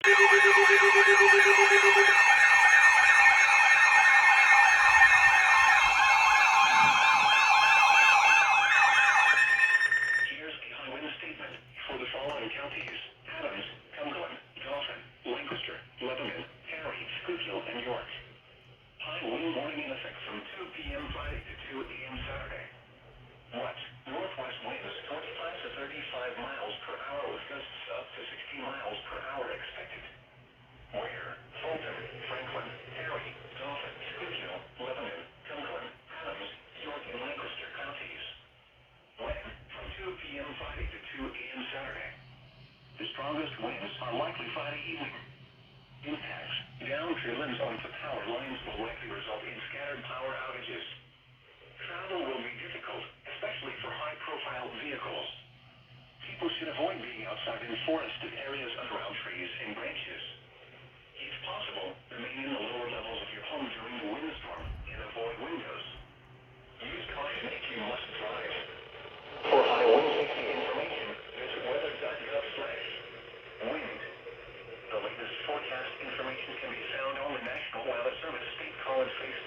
Here's a high wind statement for the following counties: Adams, Cumberland, Dauphin, Lancaster, Lebanon, Perry, Schuylkill, and York. High wind warning in effect from 2 p.m. Friday to 2 a.m. Saturday. Watch. Northwest winds 25 to 35 miles per hour with gusts up to 60 miles per hour expected. Where? Fulton, Franklin, Perry, Dauphin, Schuylkill, Lebanon, Cumberland, Adams, York, and Lancaster counties. When? From 2 p.m. Friday to 2 a.m. Saturday. The strongest winds are likely Friday evening. Impacts. Downed tree limbs onto power lines will likely result in scattered power outages. Travel will be difficult, especially for high-profile vehicles. People should avoid being outside in forested areas around trees and branches. If possible, remain in the lower levels of your home during the windstorm and avoid windows. Use caution if you must drive. For high wind safety information, visit weather.gov/wind. The latest forecast information can be found on the National Weather Service State College Facebook